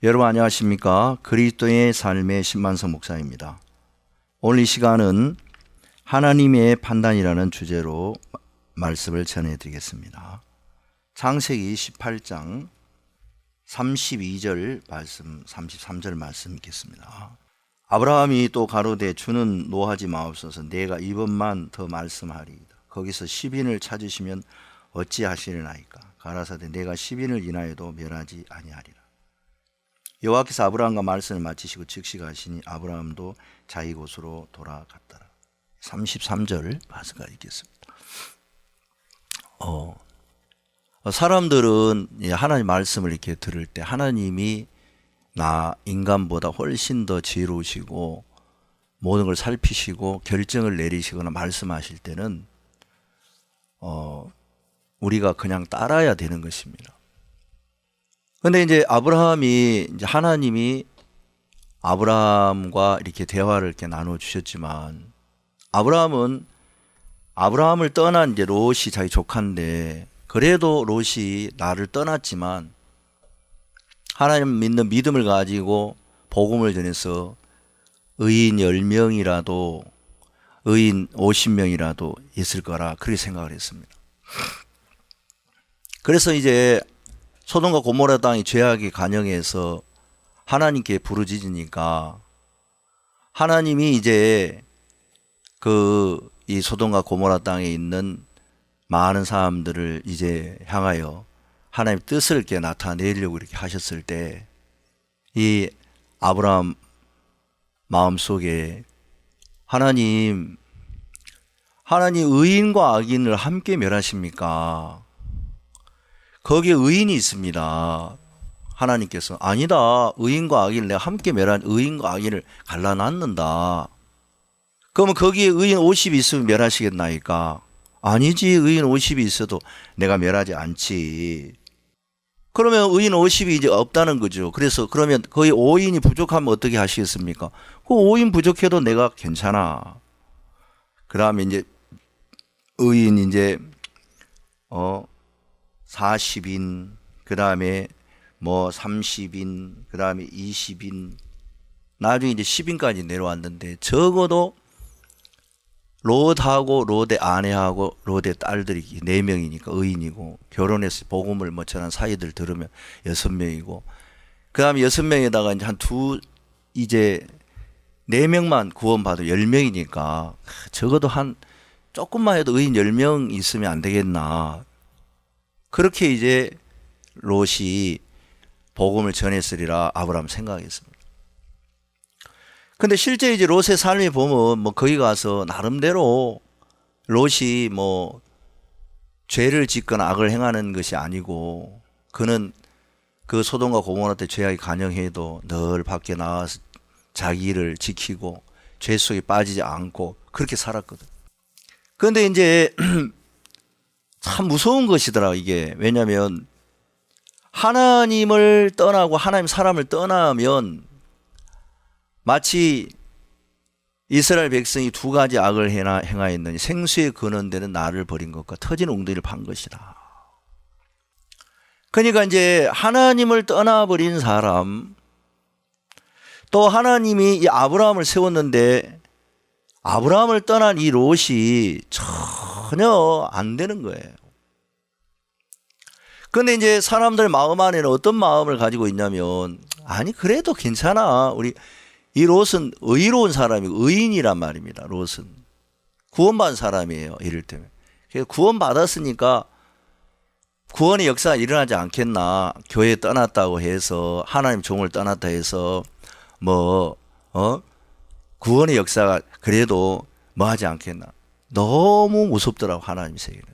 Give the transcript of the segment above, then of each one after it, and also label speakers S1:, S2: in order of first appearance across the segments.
S1: 여러분 안녕하십니까? 그리스도의 삶의 신만성 목사입니다. 오늘 이 시간은 하나님의 판단이라는 주제로 말씀을 전해드리겠습니다. 창세기 18장 32절 말씀, 33절 말씀 읽겠습니다. 아브라함이 또 가로되 주는 노하지 마옵소서. 내가 이번만 더 말씀하리이다. 거기서 10인을 찾으시면 어찌하시려나이까? 가라사대 내가 10인을 인하여도 멸하지 아니하리라. 여호와께서 아브라함과 말씀을 마치시고 즉시 가시니 아브라함도 자기 곳으로 돌아갔더라. 33절 말씀까지 읽겠습니다. 사람들은 하나님 말씀을 이렇게 들을 때 하나님이 나 인간보다 훨씬 더 지혜로우시고 모든 걸 살피시고 결정을 내리시거나 말씀하실 때는 우리가 그냥 따라야 되는 것입니다. 근데 이제 하나님이 아브라함과 이렇게 대화를 이렇게 나눠 주셨지만, 아브라함을 떠난 이제 롯이 자기 조카인데, 그래도 롯이 나를 떠났지만, 하나님 믿는 믿음을 가지고 복음을 전해서 의인 10명이라도, 의인 50명이라도 있을 거라, 그렇게 생각을 했습니다. 그래서 이제 소돔과 고모라 땅이 죄악의 간영에서 하나님께 부르짖으니까 하나님이 이제 이 소돔과 고모라 땅에 있는 많은 사람들을 이제 향하여 하나님 뜻을 이렇게 나타내려고 이렇게 하셨을 때 이 아브라함 마음속에 하나님 의인과 악인을 함께 멸하십니까? 거기에 의인이 있습니다. 하나님께서 아니다. 의인과 악인을 내가 함께 멸한 의인과 악인을 갈라놨는다. 그러면 거기에 의인 50이 있으면 멸하시겠나이까? 아니지. 의인 50이 있어도 내가 멸하지 않지. 그러면 의인 50이 이제 없다는 거죠. 그래서 그러면 거의 5인이 부족하면 어떻게 하시겠습니까? 그 5인 부족해도 내가 괜찮아. 그 다음에 이제 의인 40인, 그 다음에 30인, 그 다음에 20인, 나중에 이제 10인까지 내려왔는데, 적어도 롯하고 롯의 아내하고 롯의 딸들이 4명이니까 의인이고, 결혼해서 복음을 전한 사이들 들으면 6명이고, 그 다음에 6명에다가 이제 4명만 구원받아 10명이니까, 적어도 조금만 해도 의인 10명 있으면 안 되겠나. 그렇게 이제 롯이 복음을 전했으리라 아브라함 생각했습니다. 근데 실제 이제 롯의 삶에 보면 거기 가서 나름대로 롯이 죄를 짓거나 악을 행하는 것이 아니고, 그는 그 소돔과 고모라 때 죄악이 간영해도 늘 밖에 나와서 자기 일을 지키고 죄 속에 빠지지 않고 그렇게 살았거든. 그런데 이제 참 무서운 것이더라, 이게. 왜냐하면 하나님을 떠나고 하나님 사람을 떠나면 마치 이스라엘 백성이 2가지 악을 행하였느니 생수에 근원되는 나를 버린 것과 터진 웅덩이를 판 것이다. 그러니까 이제 하나님을 떠나버린 사람, 또 하나님이 이 아브라함을 세웠는데 아브라함을 떠난 이 롯이 전혀 안 되는 거예요. 근데 이제 사람들 마음 안에는 어떤 마음을 가지고 있냐면, 아니 그래도 괜찮아. 이 롯은 의로운 사람이고 의인이란 말입니다. 롯은 구원받은 사람이에요. 이럴 때면 구원받았으니까 구원의 역사가 일어나지 않겠나. 교회 떠났다고 해서, 하나님 종을 떠났다 해서 구원의 역사가 그래도 하지 않겠나. 너무 무섭더라고, 하나님 세계는.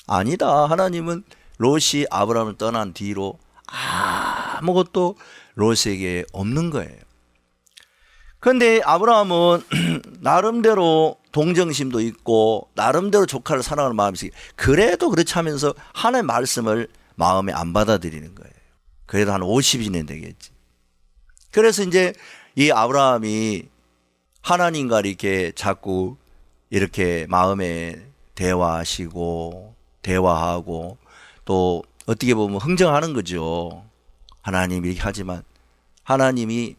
S1: 아니다. 하나님은 롯이 아브라함을 떠난 뒤로 아무것도 롯에게 없는 거예요. 그런데 아브라함은 나름대로 동정심도 있고 나름대로 조카를 사랑하는 마음이 있어요. 그래도 그렇지 하면서 하나님의 말씀을 마음에 안 받아들이는 거예요. 그래도 한 50인은 되겠지. 그래서 이제 이 아브라함이 하나님과 이렇게 자꾸 이렇게 마음에 대화하고 또 어떻게 보면 흥정하는 거죠. 하나님이 이렇게 하지만 하나님이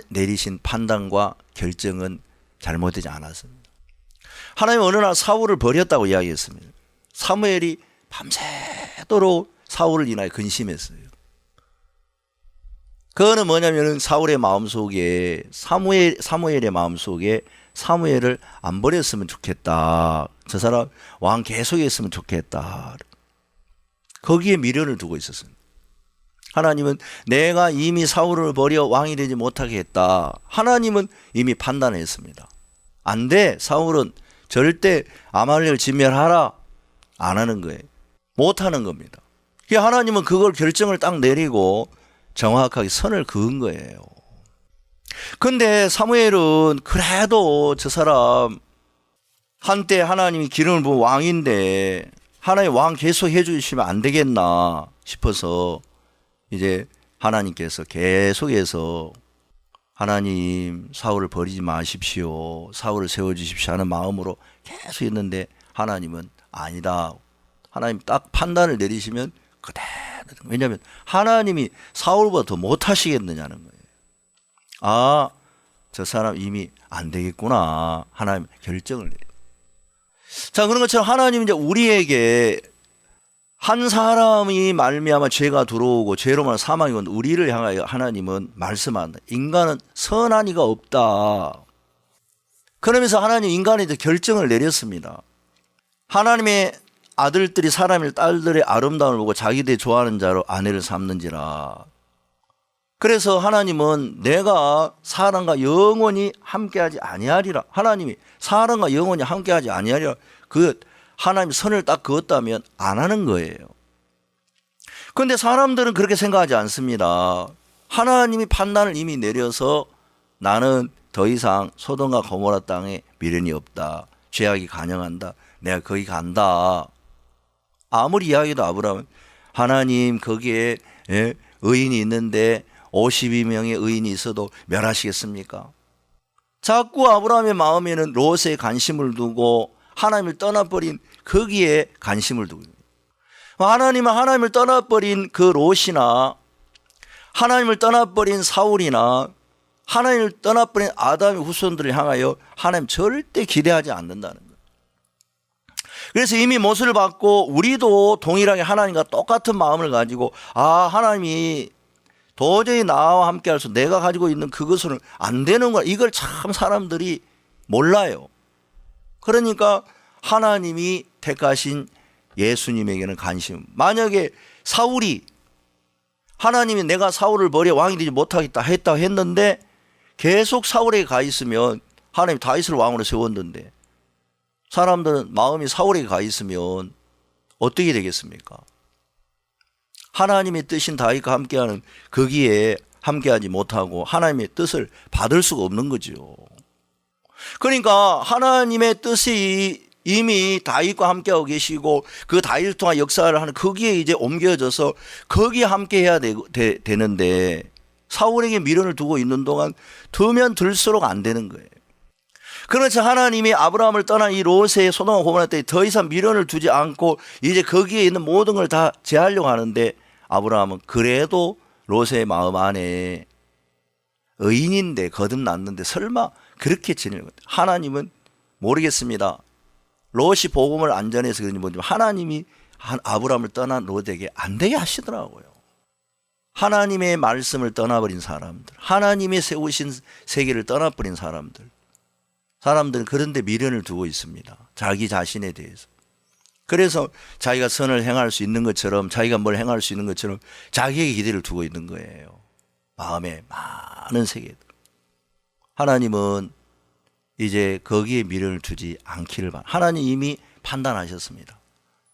S1: 내리신 판단과 결정은 잘못되지 않았습니다. 하나님은 어느 날 사울을 버렸다고 이야기했습니다. 사무엘이 밤새도록 사울을 인하여 근심했어요. 그거는 뭐냐면은 사울의 마음속에 사무엘의 마음속에 사무엘을 안 버렸으면 좋겠다. 저 사람 왕 계속 했으면 좋겠다. 거기에 미련을 두고 있었습니다. 하나님은 내가 이미 사울을 버려 왕이 되지 못하게 했다. 하나님은 이미 판단했습니다. 안 돼. 사울은 절대 아말렉을 진멸하라. 안 하는 거예요. 못 하는 겁니다. 하나님은 그걸 결정을 딱 내리고 정확하게 선을 그은 거예요. 근데 사무엘은 그래도 저 사람 한때 하나님이 기름을 부은 왕인데 하나님 왕 계속 해주시면 안 되겠나 싶어서 이제 하나님께서 계속해서 하나님 사울을 버리지 마십시오. 사울을 세워주십시오 하는 마음으로 계속 있는데 하나님은 아니다. 하나님 딱 판단을 내리시면 그대로. 왜냐하면 하나님이 사울보다 더 못하시겠느냐는 거예요. 아, 저 사람 이미 안 되겠구나. 하나님 결정을 내려. 자, 그런 것처럼 하나님 이제 우리에게 한 사람이 말미암아 죄가 들어오고 죄로만 사망이 온 우리를 향하여 하나님은 말씀한다. 인간은 선한 이가 없다. 그러면서 하나님 인간에 대해 결정을 내렸습니다. 하나님의 아들들이 사람의 딸들의 아름다움을 보고 자기들이 좋아하는 자로 아내를 삼는지라. 그래서 하나님은 내가 사람과 영원히 함께하지 아니하리라. 하나님이 사람과 영원히 함께하지 아니하리라. 그 하나님 선을 딱 그었다면 안 하는 거예요. 그런데 사람들은 그렇게 생각하지 않습니다. 하나님이 판단을 이미 내려서 나는 더 이상 소돔과 고모라 땅에 미련이 없다. 죄악이 간영한다. 내가 거기 간다. 아무리 이야기해도 아브라함은 하나님 거기에 의인이 있는데 52명의 의인이 있어도 멸하시겠습니까? 자꾸 아브라함의 마음에는 롯에 관심을 두고 하나님을 떠나버린 거기에 관심을 두고 있습니다. 하나님은 하나님을 떠나버린 그 롯이나 하나님을 떠나버린 사울이나 하나님을 떠나버린 아담의 후손들을 향하여 하나님 절대 기대하지 않는다는 거예요. 그래서 이미 못을 받고 우리도 동일하게 하나님과 똑같은 마음을 가지고 하나님이 도저히 나와 함께 할 수 내가 가지고 있는 그것은 안 되는 거야. 이걸 참 사람들이 몰라요. 그러니까 하나님이 택하신 예수님에게는 관심. 만약에 사울이 하나님이 내가 사울을 버려 왕이 되지 못하겠다 했다고 했는데 계속 사울에게 가 있으면 하나님이 다윗을 왕으로 세웠는데 사람들은 마음이 사울에게 가 있으면 어떻게 되겠습니까? 하나님의 뜻인 다윗과 함께하는 거기에 함께하지 못하고 하나님의 뜻을 받을 수가 없는 거죠. 그러니까 하나님의 뜻이 이미 다윗과 함께하고 계시고 그 다윗을 통한 역사를 하는 거기에 이제 옮겨져서 거기에 함께해야 되는데 사울에게 미련을 두고 있는 동안 두면 들수록 안 되는 거예요. 그렇지 하나님이 아브라함을 떠난 이 롯의 소돔과 고모라 때에 더 이상 미련을 두지 않고 이제 거기에 있는 모든 걸 다 제하려고 하는데 아브라함은 그래도 롯의 마음 안에 의인인데 거듭났는데 설마 그렇게 지내는 거예요. 하나님은 모르겠습니다. 롯이 복음을 안전해서 그런지 모르지만 하나님이 아브라함을 떠난 롯에게 안 되게 하시더라고요. 하나님의 말씀을 떠나버린 사람들, 하나님의 세우신 세계를 떠나버린 사람들은 그런데 미련을 두고 있습니다. 자기 자신에 대해서. 그래서 자기가 선을 행할 수 있는 것처럼 자기가 뭘 행할 수 있는 것처럼 자기에게 기대를 두고 있는 거예요. 마음에 많은 세계들. 하나님은 이제 거기에 미련을 두지 않기를 바랍니다. 하나님 이미 판단하셨습니다.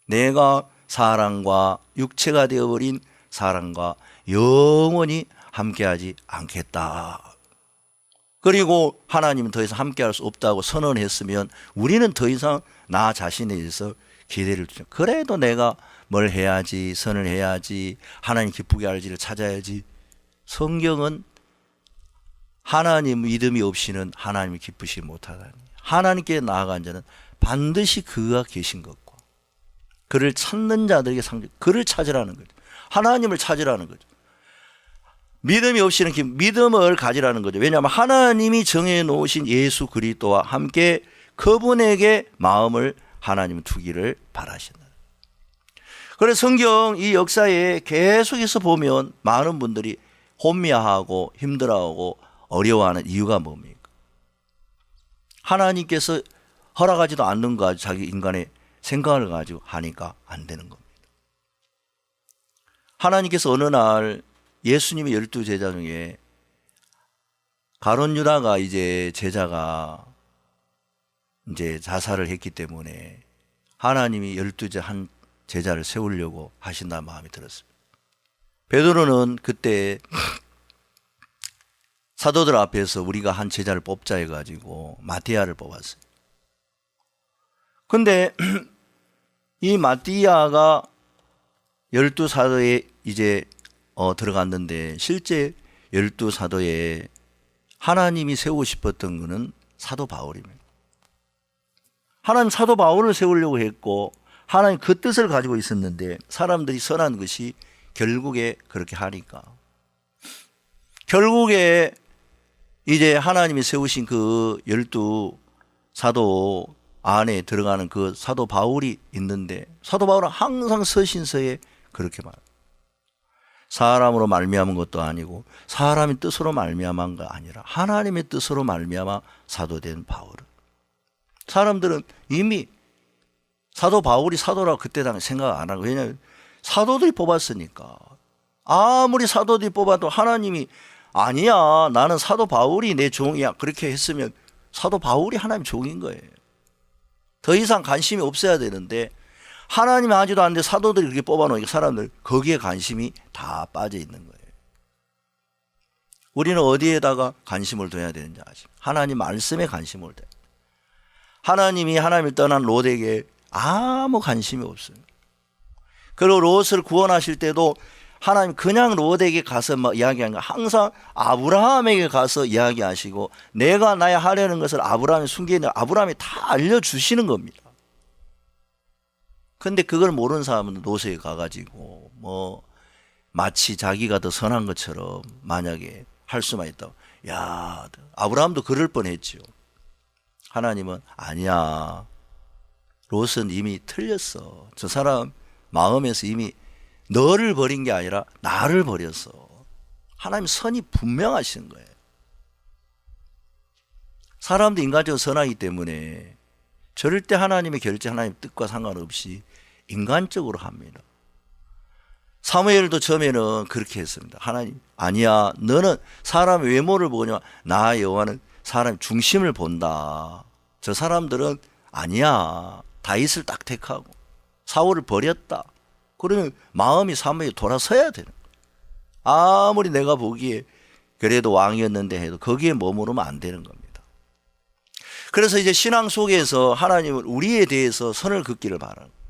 S1: 내가 사랑과 육체가 되어버린 사랑과 영원히 함께하지 않겠다. 그리고 하나님은 더 이상 함께할 수 없다고 선언했으면 우리는 더 이상 나 자신에 대해서 기대를 두죠. 그래도 내가 뭘 해야지, 선을 해야지, 하나님 기쁘게 할지를 찾아야지. 성경은 하나님 믿음이 없이는 하나님을 기쁘시지 못하다니. 하나님께 나아간 자는 반드시 그가 계신 것과 그를 찾는 자들에게 그를 찾으라는 거죠. 하나님을 찾으라는 거죠. 믿음이 없이는 믿음을 가지라는 거죠. 왜냐하면 하나님이 정해 놓으신 예수 그리스도와 함께 그분에게 마음을 하나님은 두기를 바라신다. 그래서 성경 이 역사에 계속해서 보면 많은 분들이 혼미하고 힘들어하고 어려워하는 이유가 뭡니까? 하나님께서 허락하지도 않는 거 가지고 자기 인간의 생각을 가지고 하니까 안 되는 겁니다. 하나님께서 어느 날 예수님의 12제자 중에 가룟 유다가 이제 제자가 이제 자살을 했기 때문에 하나님이 12제 한 제자를 세우려고 하신다는 마음이 들었습니다. 베드로는 그때 사도들 앞에서 우리가 한 제자를 뽑자 해가지고 마띠아를 뽑았어요. 근데 이 마띠아가 12사도에 이제 들어갔는데 실제 12사도에 하나님이 세우고 싶었던 것은 사도 바울입니다. 하나님 사도 바울을 세우려고 했고 하나님 그 뜻을 가지고 있었는데 사람들이 선한 것이 결국에 그렇게 하니까 결국에 이제 하나님이 세우신 그 12사도 안에 들어가는 그 사도 바울이 있는데 사도 바울은 항상 서신서에 그렇게 말해요. 사람으로 말미암은 것도 아니고 사람의 뜻으로 말미암은 거 아니라 하나님의 뜻으로 말미암아 사도된 바울은 사람들은 이미 사도 바울이 사도라고 그때 당시 생각 안 하고 왜냐하면 사도들이 뽑았으니까 아무리 사도들이 뽑아도 하나님이 아니야 나는 사도 바울이 내 종이야 그렇게 했으면 사도 바울이 하나님 종인 거예요. 더 이상 관심이 없어야 되는데 하나님이 하지도 않는데 사도들이 그렇게 뽑아놓으니까 사람들 거기에 관심이 다 빠져 있는 거예요. 우리는 어디에다가 관심을 둬야 되는지 아십니까? 하나님 말씀에 관심을 둬요. 하나님이 하나님을 떠난 롯에게 아무 관심이 없어요. 그리고 롯을 구원하실 때도 하나님 그냥 롯에게 가서 막 이야기하는 거 항상 아브라함에게 가서 이야기하시고 내가 나야 하려는 것을 아브라함이 숨기는 아브라함이 다 알려주시는 겁니다. 근데 그걸 모르는 사람은 롯에 가가지고 뭐 마치 자기가 더 선한 것처럼 만약에 할 수만 있다고 야 아브라함도 그럴 뻔했지요. 하나님은 아니야 롯은 이미 틀렸어. 저 사람 마음에서 이미 너를 버린 게 아니라 나를 버렸어. 하나님 선이 분명하신 거예요. 사람도 인간적으로 선하기 때문에 절대 하나님의 결제 하나님의 뜻과 상관없이 인간적으로 합니다. 사무엘도 처음에는 그렇게 했습니다. 하나님 아니야 너는 사람의 외모를 보냐 나 여호와는 사람 중심을 본다. 저 사람들은 아니야 다윗을 딱 택하고 사울을 버렸다. 그러면 마음이 사무엘이 돌아서야 되는 거예요. 아무리 내가 보기에 그래도 왕이었는데 해도 거기에 머무르면 안 되는 겁니다. 그래서 이제 신앙 속에서 하나님은 우리에 대해서 선을 긋기를 바라는 거예요.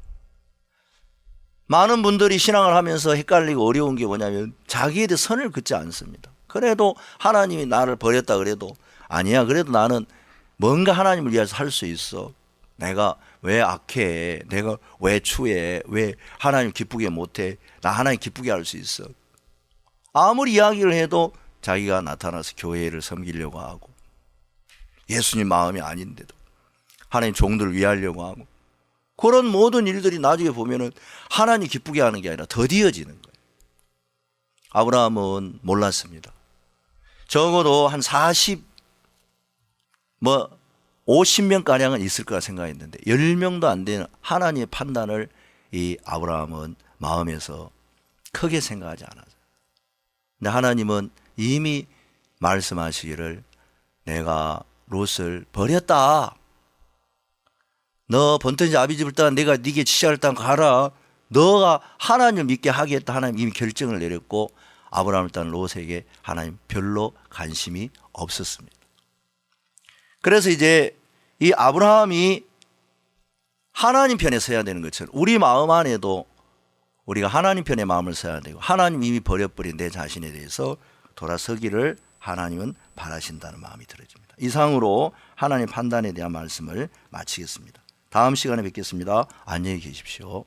S1: 많은 분들이 신앙을 하면서 헷갈리고 어려운 게 뭐냐면 자기에 대해 선을 긋지 않습니다. 그래도 하나님이 나를 버렸다 그래도 아니야 그래도 나는 뭔가 하나님을 위해서 할 수 있어. 내가 왜 악해? 내가 왜 추해? 왜 하나님 기쁘게 못해? 나 하나님 기쁘게 할 수 있어. 아무리 이야기를 해도 자기가 나타나서 교회를 섬기려고 하고 예수님 마음이 아닌데도 하나님 종들을 위하려고 하고 그런 모든 일들이 나중에 보면은 하나님 기쁘게 하는 게 아니라 더디어지는 거예요. 아브라함은 몰랐습니다. 적어도 한 50명가량은 있을 거라 생각했는데 10명도 안 되는 하나님의 판단을 이 아브라함은 마음에서 크게 생각하지 않았어요. 근데 하나님은 이미 말씀하시기를 내가 롯을 버렸다. 너 번터지 아비집을 떠나 내가 네게 지시할 땅 가라. 너가 하나님을 믿게 하겠다. 하나님 이미 결정을 내렸고 아브라함을 떠난 롯에게 하나님 별로 관심이 없었습니다. 그래서 이제 이 아브라함이 하나님 편에 서야 되는 것처럼 우리 마음 안에도 우리가 하나님 편에 마음을 써야 되고 하나님 이미 버려버린 내 자신에 대해서 돌아서기를 하나님은 바라신다는 마음이 들어집니다. 이상으로 하나님 판단에 대한 말씀을 마치겠습니다. 다음 시간에 뵙겠습니다. 안녕히 계십시오.